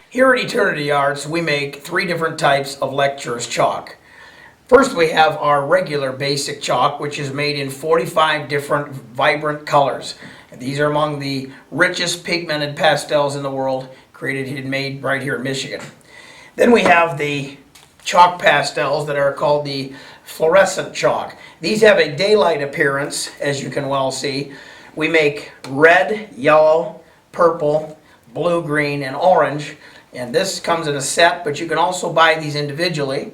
Here at Eternity Arts, we make 3 different types of lecturer's chalk. First, we have our regular basic chalk, which is made in 45 different vibrant colors. These are among the richest pigmented pastels in the world, created and made right here in Michigan. Then we have the chalk pastels that are called the fluorescent chalk. These have a daylight appearance, as you can well see. We make red, yellow, purple, blue, green, and orange. And this comes in a set, but you can also buy these individually.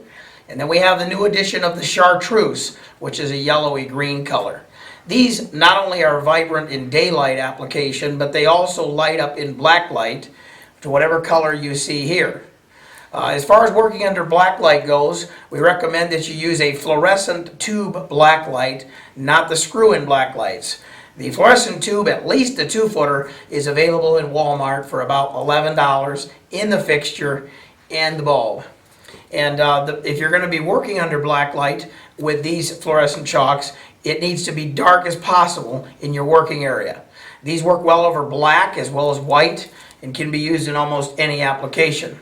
And then we have the new edition of the chartreuse, which is a yellowy green color. These not only are vibrant in daylight application, but they also light up in black light to whatever color you see here. As far as working under black light goes, we recommend that you use a fluorescent tube black light, not the screw-in black lights. The fluorescent tube, at least the 2-footer, is available in Walmart for about $11 in the fixture and the bulb. And if you're going to be working under black light with these fluorescent chalks, it needs to be dark as possible in your working area. These work well over black as well as white and can be used in almost any application.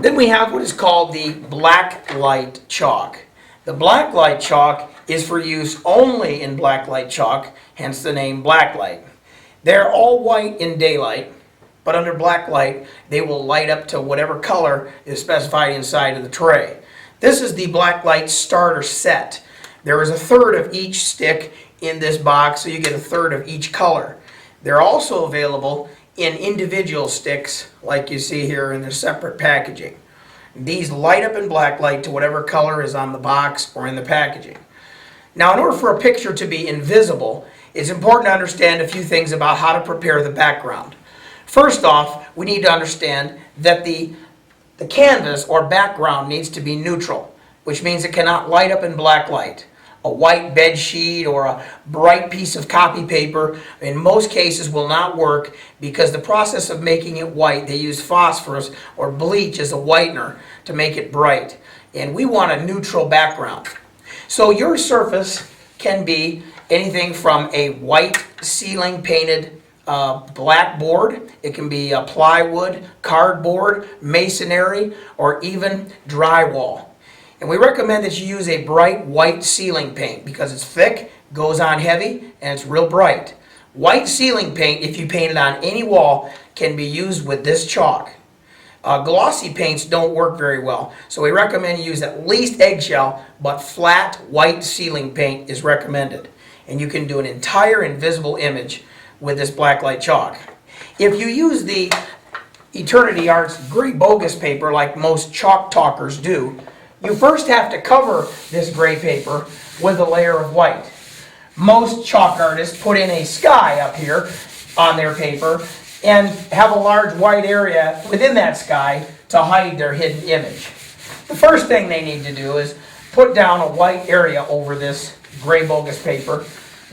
Then we have what is called the black light chalk. The black light chalk is for use only in black light chalk, hence the name black light. They're all white in daylight, but under black light they will light up to whatever color is specified inside of the tray. This is the black light starter set. There is a third of each stick in this box, so you get a third of each color. They're also available in individual sticks like you see here in their separate packaging. These light up in black light to whatever color is on the box or in the packaging. Now, in order for a picture to be invisible, it's important to understand a few things about how to prepare the background. First off, we need to understand that the canvas or background needs to be neutral, which means it cannot light up in black light. A white bed sheet or a bright piece of copy paper in most cases will not work because the process of making it white, they use phosphorus or bleach as a whitener to make it bright. And we want a neutral background. So your surface can be anything from a white ceiling painted blackboard. It can be plywood, cardboard, masonry, or even drywall. And we recommend that you use a bright white ceiling paint because it's thick, goes on heavy, and it's real bright. White ceiling paint, if you paint it on any wall, can be used with this chalk. Glossy paints don't work very well, so we recommend you use at least eggshell, but flat white ceiling paint is recommended. And you can do an entire invisible image with this blacklight chalk. If you use the Eternity Arts gray bogus paper like most chalk talkers do, you first have to cover this gray paper with a layer of white. Most chalk artists put in a sky up here on their paper and have a large white area within that sky to hide their hidden image. The first thing they need to do is put down a white area over this gray bogus paper,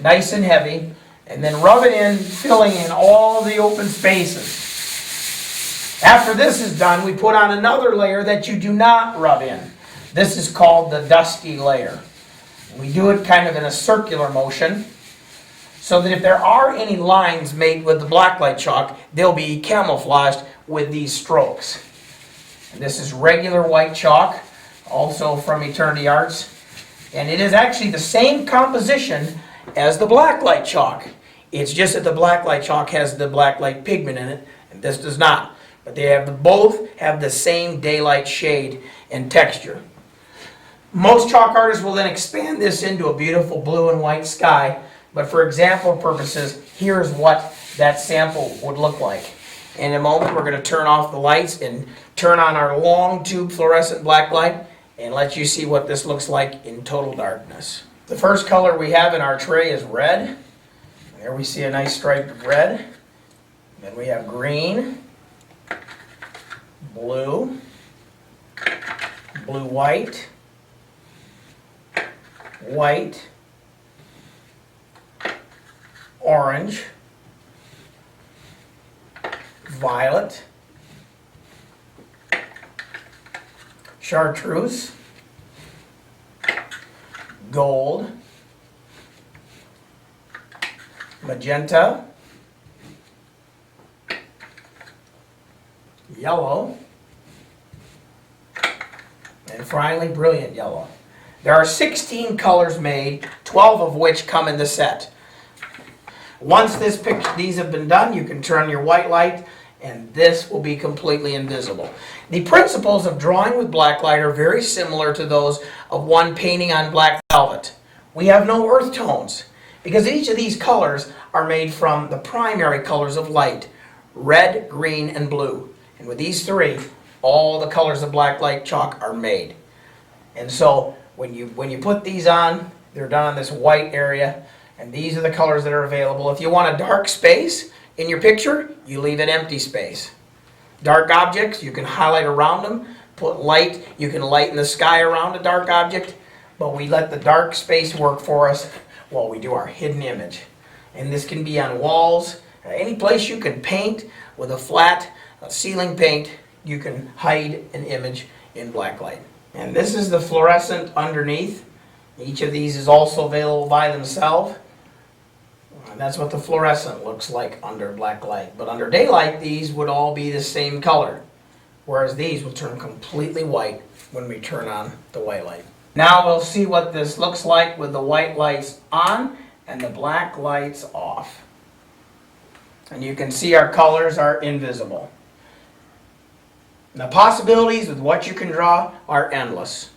nice and heavy, and then rub it in, filling in all the open spaces. After this is done, we put on another layer that you do not rub in. This is called the dusty layer. We do it kind of in a circular motion so that if there are any lines made with the blacklight chalk, they'll be camouflaged with these strokes. And this is regular white chalk, also from Eternity Arts. And it is actually the same composition as the blacklight chalk. It's just that the blacklight chalk has the blacklight pigment in it, and this does not. But they both have the same daylight shade and texture. Most chalk artists will then expand this into a beautiful blue and white sky, but for example purposes, here's what that sample would look like. In a moment, we're going to turn off the lights and turn on our long tube fluorescent black light and let you see what this looks like in total darkness. The first color we have in our tray is red. There we see a nice stripe of red. Then we have green, blue, blue-white, white, orange, violet, chartreuse, gold, magenta, yellow, and finally brilliant yellow. There are 16 colors made, 12 of which come in the set. Once these have been done, you can turn your white light and this will be completely invisible. The principles of drawing with black light are very similar to those of one painting on black velvet. We have no earth tones because each of these colors are made from the primary colors of light, red, green, and blue. And with these three, all the colors of black light chalk are made. And so when you put these on, they're done on this white area, and these are the colors that are available. If you want a dark space in your picture, you leave an empty space. Dark objects, you can highlight around them, put light, you can lighten the sky around a dark object, but we let the dark space work for us while we do our hidden image. And this can be on walls, any place you can paint with a flat ceiling paint, you can hide an image in black light. And this is the fluorescent underneath. Each of these is also available by themselves. And that's what the fluorescent looks like under black light. But under daylight, these would all be the same color, whereas these will turn completely white when we turn on the white light. Now we'll see what this looks like with the white lights on and the black lights off. And you can see our colors are invisible. The possibilities with what you can draw are endless.